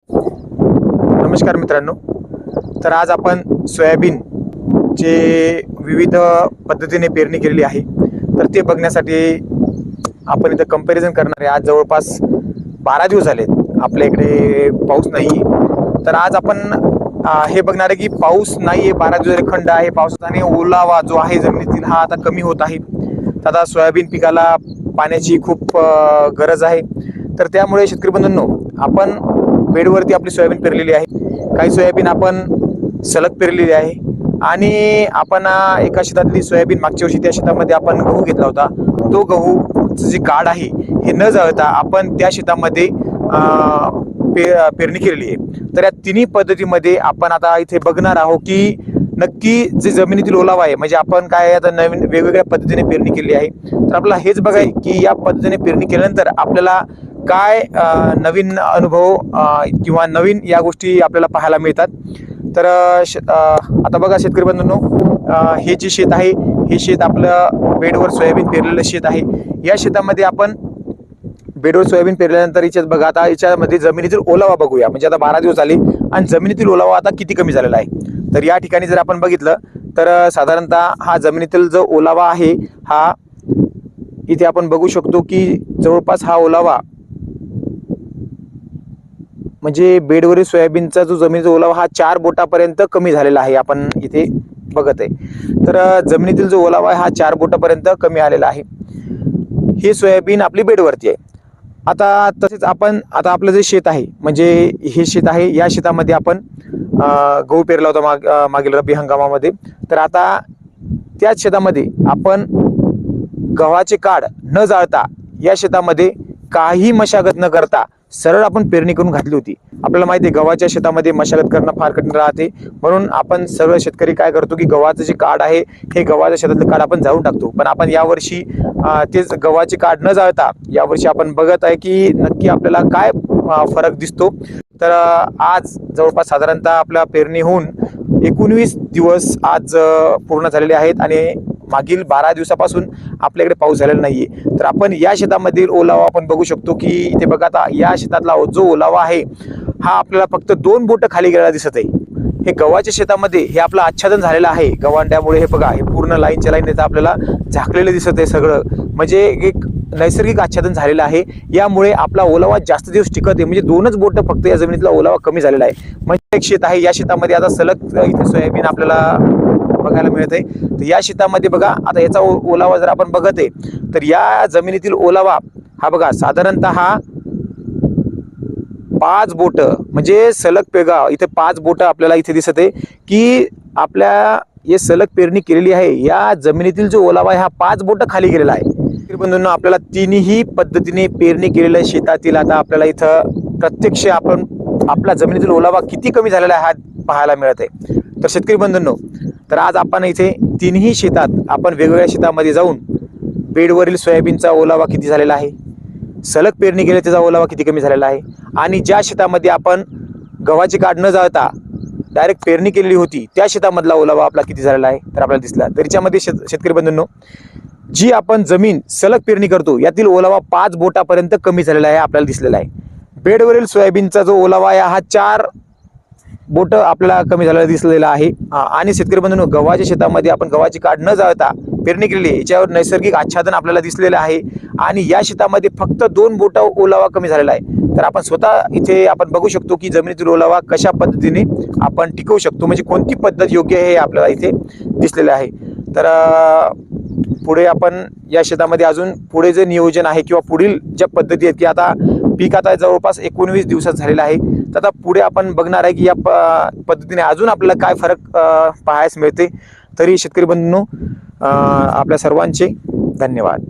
नमस्कार मित्रांनो. तर आज आपण सोयाबीन चे विविध पद्धतीने पेरणी केलेली आहे, तर ते बघण्यासाठी आपण इथं कंपॅरिझन करणार आहे. आज जवळपास 12 दिवस झालेत आपल्या इकडे पाऊस नाही. तर आज आपण हे बघणार आहे की पाऊस नाही आहे, 12 दिवस झाले खंड आहे पावसाचा आणि ओलावा जो आहे जमिनीतील हा आता कमी होत आहे. तर आता सोयाबीन पिकाला पाण्याची खूप गरज आहे. तर त्यामुळे शेतकरी बंधूंनो, आपण बेडवरती आपली सोयाबीन पेरलेली आहे. काही सोयाबीन आपण सलग पेरलेली आहे आणि आपण एका शेतातली सोयाबीन मागच्या वर्षी त्या शेतामध्ये आपण गहू घेतला होता. तो गहूचं जे काढ आहे हे न जळता आपण त्या शेतामध्ये पेरणी केलेली आहे. तर या तिन्ही पद्धतीमध्ये आपण आता इथे बघणार आहोत की नक्की जे जमिनीतील ओलावा आहे, म्हणजे आपण काय आता नवीन वेगवेगळ्या पद्धतीने पेरणी केली आहे. तर आपल्याला हेच बघाय की या पद्धतीने पेरणी केल्यानंतर आपल्याला काय नवीन अनुभव किंवा नवीन या गोष्टी आपल्याला पाहायला मिळतात. तर आता बघा शेतकरी बंधूंनो, हे जे शेत आहे हे शेत आपलं बेडवर सोयाबीन पेरलेलं शेत आहे. या शेतामध्ये आपण बेडवर सोयाबीन पेरल्यानंतर याच्यात बघा, आता याच्यामध्ये जमिनीतील ओलावा बघूया. म्हणजे आता 12 दिवस झाले आणि जमिनीतील ओलावा आता किती कमी झालेला आहे. तर या ठिकाणी जर आपण बघितलं तर साधारणतः हा जमिनीतील जो ओलावा आहे हा इथे आपण बघू शकतो की जवळपास हा ओलावा म्हणजे बेडवरील सोयाबीनचा जो जमिनीचा ओलावा हा 4 बोटापर्यंत कमी झालेला आहे. आपण इथे बघत आहे. तर जमिनीतील जो ओलावा आहे हा 4 बोटापर्यंत कमी आलेला आहे. हे सोयाबीन आपली बेडवरती आहे. आता तसेच आपण आता आपलं जे शेत आहे, म्हणजे हे शेत आहे, या शेतामध्ये आपण गहू पेरला होता मागील रब्बी हंगामामध्ये. तर आता त्याच शेतामध्ये आपण गव्हाचे काढ न जाळता या शेतामध्ये काही मशागत न करता सरळ आपण पेरणी करून घातली होती. आपल्याला माहिती आहे गव्हाच्या शेतामध्ये मशागत करणं फार कठीण राहते, म्हणून आपण सर्व शेतकरी काय करतो की गव्हाचं जे काढ आहे हे गव्हाच्या शेतातलं काढ आपण जाळून टाकतो. पण आपण यावर्षी तेच गव्हाचे काढ न जाळता यावर्षी आपण बघत आहे की नक्की आपल्याला काय फरक दिसतो. तर आज जवळपास साधारणतः आपल्या पेरणी होऊन 19 दिवस आज पूर्ण झालेले आहेत आणि मागील 12 दिवसापासून आपल्याकडे पाऊस झालेला नाहीये. तर आपण या शेतामधील ओलावा आपण बघू शकतो की इथे बघा, आता या शेतातला जो ओलावा आहे हा आपल्याला फक्त 2 बोट खाली गेलेला दिसत आहे. हे गव्हाच्या शेतामध्ये हे आपलं आच्छादन झालेलं आहे गव्हांड्यामुळे. हे बघा, हे पूर्ण लाईनच्या लाईन येतं आपल्याला झाकलेलं दिसत आहे सगळं, म्हणजे एक नैसर्गिक आच्छादन झालेलं आहे. यामुळे आपला ओलावा जास्त दिवस टिकत आहे. म्हणजे 2च बोट फक्त या जमिनीतला ओलावा कमी झालेला आहे. म्हणजे एक शेत आहे, या शेतामध्ये आता सलग इथे सोयाबीन आपल्याला बघायला मिळत आहे. तर या शेतामध्ये बघा, आता याचा ओलावा जर आपण बघत आहे तर या जमिनीतील ओलावा हा बघा साधारणतः हा 5 बोट, म्हणजे सलग पेगा इथे 5 बोट आपल्याला इथे दिसत आहे की आपल्या हे सलग पेरणी केलेली आहे. या जमिनीतील जो ओलावा आहे हा 5 बोट खाली गेलेला आहे. बंधूंनो, आपल्याला तिन्ही पद्धतीने पेरणी केलेल्या शेतातील आता आपल्याला इथं प्रत्यक्ष आपण आपला जमिनीतील ओलावा किती कमी झालेला आहे हा पाहायला मिळत आहे. तर शेतकरी बंधूंनो, तर आज आपण इथे तिन्ही शेतात आपण वेगवेगळ्या शेतामध्ये जाऊन बेडवरील सोयाबीनचा ओलावा किती झालेला आहे, सलग पेरणी केली त्याचा ओलावा किती कमी झालेला आहे, आणि ज्या शेतामध्ये आपण गव्हाची काढ न जाळता डायरेक्ट पेरणी केलेली होती त्या शेतामधला ओलावा आपला किती झालेला आहे तर आपल्याला दिसला. तर याच्यामध्ये शेतकरी बंधूंनो, जी आपण जमीन सलग पेरणी करतो यातील ओलावा 5 बोटापर्यंत कमी झालेला आहे आपल्याला दिसलेला आहे. बेडवरील सोयाबीनचा जो ओलावा आहे हा 4 बोट आपल्याला कमी झालेला दिसलेला आहे. आणि शेतकरी बंधूंनो, गव्हाच्या शेतामध्ये आपण गव्हाची काढ न जाळता पेरणी केलेली आहे, याच्यावर नैसर्गिक आच्छादन आपल्याला दिसलेलं आहे आणि या शेतामध्ये फक्त 2 बोट ओलावा कमी झालेला आहे. तर आपण स्वतः इथे आपण बघू शकतो की जमिनीतील ओलावा कशा पद्धतीने आपण टिकवू शकतो, म्हणजे कोणती पद्धत योग्य आहे हे आपल्याला इथे दिसलेलं आहे. तर पुढे आपण या शेतामध्ये अजून पुढे जे नियोजन आहे किंवा पुढील ज्या पद्धती आहेत की आता पीक आता जवळपास 19 दिवसात झालेलं आहे, तर आता पुढे आपण बघणार आहे की या पद्धतीने अजून आपल्याला काय फरक पाहायला मिळते. तरी शेतकरी बंधूंनो, आपल्या सर्वांचे धन्यवाद.